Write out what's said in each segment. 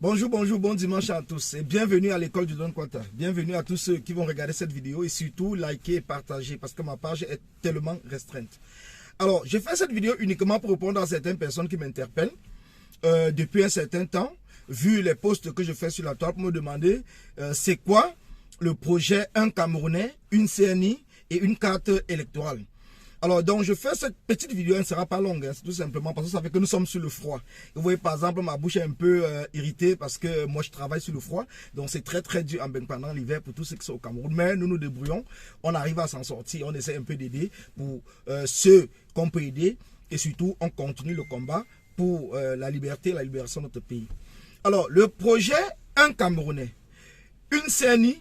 Bonjour, bonjour, bon dimanche à tous et bienvenue à l'école du Don Quanta. Bienvenue à tous ceux qui vont regarder cette vidéo et surtout liker et partager parce que ma page est tellement restreinte. Alors, je fais cette vidéo uniquement pour répondre à certaines personnes qui m'interpellent depuis un certain temps, vu les posts que je fais sur la toile pour me demander c'est quoi le projet Un Camerounais, une CNI et une carte électorale. Alors, donc, je fais cette petite vidéo, elle ne sera pas longue, hein, tout simplement parce que ça fait que nous sommes sur le froid. Vous voyez, par exemple, ma bouche est un peu irritée parce que moi, je travaille sur le froid. Donc, c'est très dur pendant l'hiver pour tous ceux qui sont au Cameroun. Mais nous nous débrouillons, on arrive à s'en sortir, on essaie un peu d'aider pour ceux qu'on peut aider. Et surtout, on continue le combat pour la liberté et la libération de notre pays. Alors, le projet Un Camerounais, une CNI,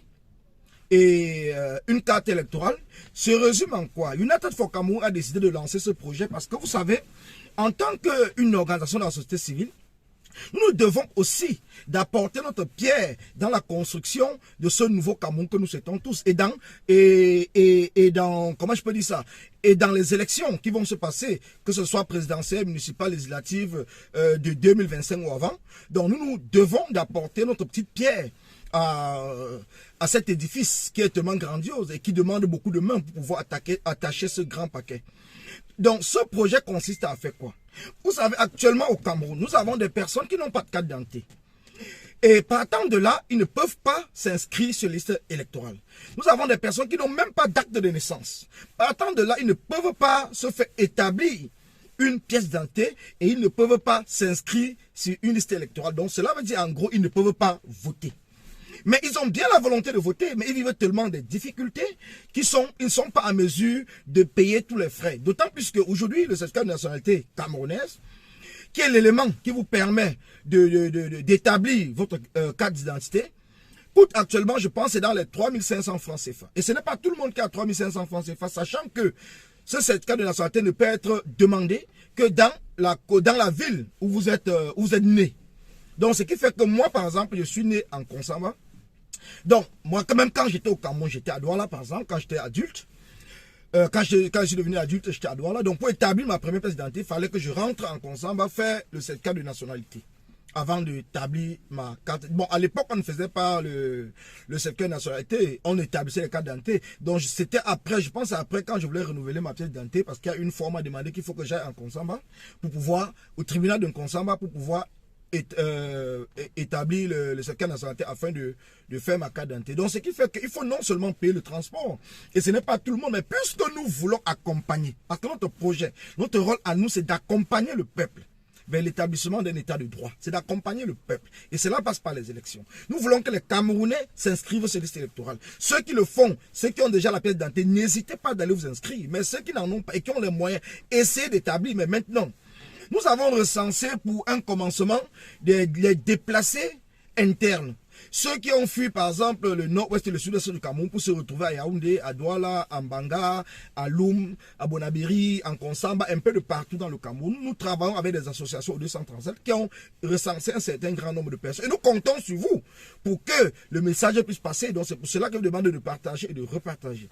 et une carte électorale se résume en quoi? United for Cameroun a décidé de lancer ce projet parce que vous savez, en tant qu'une organisation de la société civile, nous devons aussi d'apporter notre pierre dans la construction de ce nouveau Cameroun que nous souhaitons tous et dans comment je peux dire ça, et dans les élections qui vont se passer, que ce soit présidentielle, municipale, législative de 2025 ou avant. Donc nous devons d'apporter notre petite pierre à cet édifice qui est tellement grandiose et qui demande beaucoup de mains pour pouvoir attacher ce grand paquet. Donc ce projet consiste à faire quoi? Vous savez, actuellement au Cameroun, nous avons des personnes qui n'ont pas de carte d'identité. Et partant de là, ils ne peuvent pas s'inscrire sur la liste électorale. Nous avons des personnes qui n'ont même pas d'acte de naissance. Partant de là, ils ne peuvent pas se faire établir une pièce d'identité et ils ne peuvent pas s'inscrire sur une liste électorale. Donc cela veut dire en gros, ils ne peuvent pas voter. Mais ils ont bien la volonté de voter, mais ils vivent tellement des difficultés qu'ils ne sont pas en mesure de payer tous les frais. D'autant plus qu'aujourd'hui, le certificat de nationalité camerounaise, qui est l'élément qui vous permet d'établir votre carte d'identité, coûte actuellement, je pense, c'est dans les 3500 francs CFA. Et ce n'est pas tout le monde qui a 3500 francs CFA, sachant que ce certificat de nationalité ne peut être demandé que dans la ville où vous êtes né. Donc, ce qui fait que moi, par exemple, je suis né en Konsamba. Donc, moi, quand même, quand j'étais au Cameroun, j'étais à Douala, par exemple, quand j'étais adulte. Quand je suis devenu adulte, j'étais à Douala. Donc, pour établir ma première pièce d'identité, il fallait que je rentre en Konsamba faire le certificat de nationalité avant d'établir ma carte. Bon, à l'époque, on ne faisait pas le certificat de nationalité, on établissait les cartes d'identité. Donc, c'était après, je pense après quand je voulais renouveler ma pièce d'identité, parce qu'il y a une forme à demander qu'il faut que j'aille en Konsamba pour pouvoir, au tribunal de Konsamba, pour pouvoir établir le certificat de nationalité afin de faire ma carte d'identité. Donc, ce qui fait qu'il faut non seulement payer le transport, et ce n'est pas tout le monde, mais puisque nous voulons accompagner, parce que notre projet, notre rôle à nous, c'est d'accompagner le peuple vers l'établissement d'un état de droit. C'est d'accompagner le peuple. Et cela passe par les élections. Nous voulons que les Camerounais s'inscrivent sur les listes électorales. Ceux qui le font, ceux qui ont déjà la pièce d'identité, n'hésitez pas d'aller vous inscrire. Mais ceux qui n'en ont pas et qui ont les moyens, essayez d'établir. Mais maintenant, nous avons recensé pour un commencement les déplacés internes. Ceux qui ont fui par exemple le nord-ouest et le sud-est du Cameroun pour se retrouver à Yaoundé, à Douala, à Mbanga, à Loum, à Bonabiri, en Konsamba, un peu de partout dans le Cameroun. Nous travaillons avec des associations au 237 qui ont recensé un certain grand nombre de personnes. Et nous comptons sur vous pour que le message puisse passer. Donc c'est pour cela que je vous demande de partager et de repartager.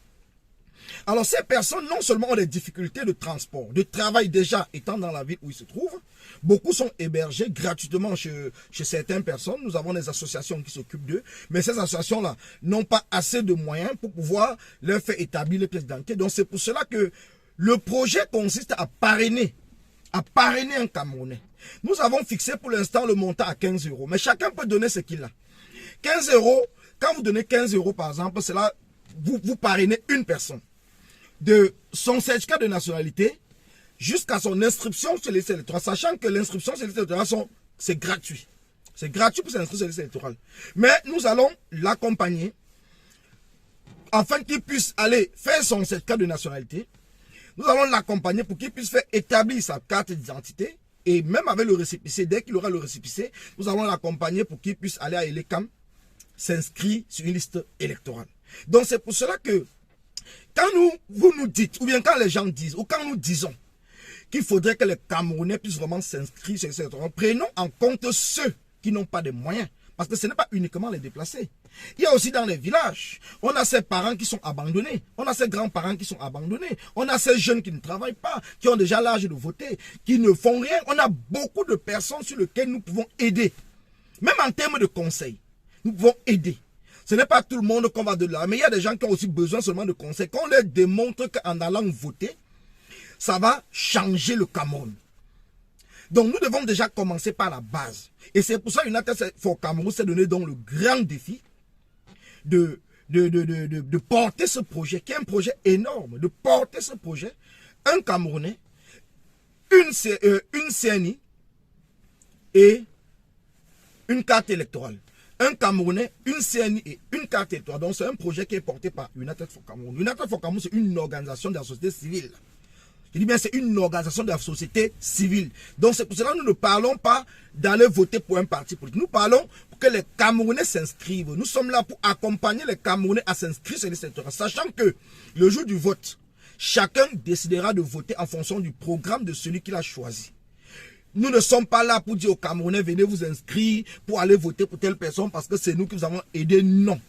Alors ces personnes non seulement ont des difficultés de transport, de travail déjà étant dans la ville où ils se trouvent, beaucoup sont hébergés gratuitement chez certaines personnes. Nous avons des associations qui s'occupent d'eux, mais ces associations-là n'ont pas assez de moyens pour pouvoir leur faire établir les pièces d'identité. Donc c'est pour cela que le projet consiste à parrainer un Camerounais. Nous avons fixé pour l'instant le montant à 15 €, mais chacun peut donner ce qu'il a. 15 €, quand vous donnez 15 € par exemple, c'est là vous parrainez une personne. De son certificat de nationalité jusqu'à son inscription sur les listes électorales, sachant que l'inscription sur les listes électorales, c'est gratuit. C'est gratuit pour s'inscrire sur les listes électorales. Mais nous allons l'accompagner afin qu'il puisse aller faire son certificat de nationalité. Nous allons l'accompagner pour qu'il puisse faire établir sa carte d'identité. Et même avec le récépissé, dès qu'il aura le récépissé, nous allons l'accompagner pour qu'il puisse aller à Elecam, s'inscrire sur une liste électorale. Donc c'est pour cela que quand vous nous dites, ou bien quand les gens disent, ou quand nous disons qu'il faudrait que les Camerounais puissent vraiment s'inscrire sur les électorales, prenons en compte ceux qui n'ont pas de moyens. Parce que ce n'est pas uniquement les déplacés. Il y a aussi dans les villages, on a ces parents qui sont abandonnés, on a ces grands-parents qui sont abandonnés, on a ces jeunes qui ne travaillent pas, qui ont déjà l'âge de voter, qui ne font rien. On a beaucoup de personnes sur lesquelles nous pouvons aider. Même en termes de conseils, nous pouvons aider. Ce n'est pas tout le monde qu'on va de là, mais il y a des gens qui ont aussi besoin seulement de conseils. Qu'on leur démontre qu'en allant voter, ça va changer le Cameroun. Donc nous devons déjà commencer par la base. Et c'est pour ça que United for Cameroun s'est donné donc le grand défi de porter ce projet, qui est un projet énorme, de porter ce projet. Un Camerounais, une CNI et une carte électorale. Un Camerounais, une CNI et une carte électorale. Donc c'est un projet qui est porté par United for Cameroun. United for Cameroun, c'est une organisation de la société civile. Je dis bien, c'est une organisation de la société civile. Donc c'est pour cela que nous ne parlons pas d'aller voter pour un parti politique. Nous parlons pour que les Camerounais s'inscrivent. Nous sommes là pour accompagner les Camerounais à s'inscrire sur les secteurs. Sachant que le jour du vote, chacun décidera de voter en fonction du programme de celui qu'il a choisi. Nous ne sommes pas là pour dire aux Camerounais, venez vous inscrire pour aller voter pour telle personne parce que c'est nous qui vous avons aidé. Non.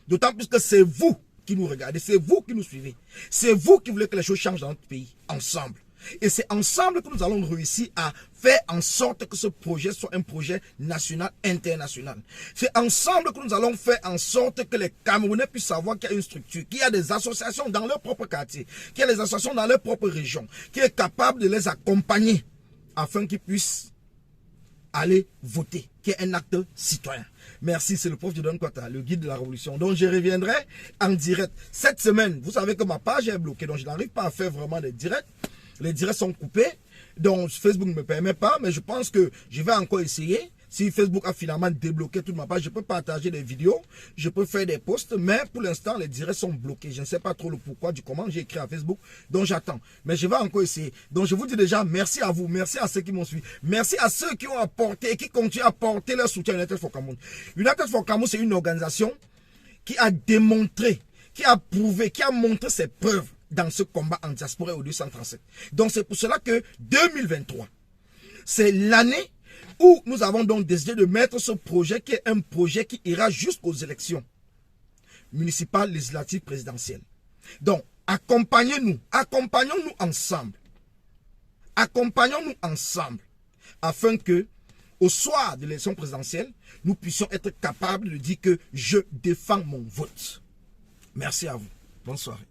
D'autant plus que c'est vous qui nous regardez, c'est vous qui nous suivez. C'est vous qui voulez que les choses changent dans notre pays, ensemble. Et c'est ensemble que nous allons réussir à faire en sorte que ce projet soit un projet national, international. C'est ensemble que nous allons faire en sorte que les Camerounais puissent savoir qu'il y a une structure, qu'il y a des associations dans leur propre quartier, qu'il y a des associations dans leur propre région, qui est capable de les accompagner afin qu'ils puissent aller voter, qui est un acte citoyen. Merci, c'est le prof Jordan Kwata, le guide de la révolution. Donc je reviendrai en direct. Cette semaine, vous savez que ma page est bloquée, donc je n'arrive pas à faire vraiment des directs. Les directs sont coupés, donc Facebook ne me permet pas, mais je pense que je vais encore essayer. Si Facebook a finalement débloqué toute ma page, je peux partager des vidéos, je peux faire des posts, mais pour l'instant, les directs sont bloqués. Je ne sais pas trop le pourquoi du comment. J'ai écrit à Facebook, donc j'attends. Mais je vais encore essayer. Donc je vous dis déjà merci à vous, merci à ceux qui m'ont suivi, merci à ceux qui ont apporté et qui continuent à apporter leur soutien à United for Cameroun. United for Cameroun, c'est une organisation qui a démontré, qui a prouvé, qui a montré ses preuves dans ce combat en diaspora au 237. Donc c'est pour cela que 2023, c'est l'année où nous avons donc décidé de mettre ce projet qui est un projet qui ira jusqu'aux élections municipales, législatives, présidentielles. Donc, accompagnons-nous ensemble. Accompagnons-nous ensemble afin que, au soir de l'élection présidentielle, nous puissions être capables de dire que je défends mon vote. Merci à vous. Bonne soirée.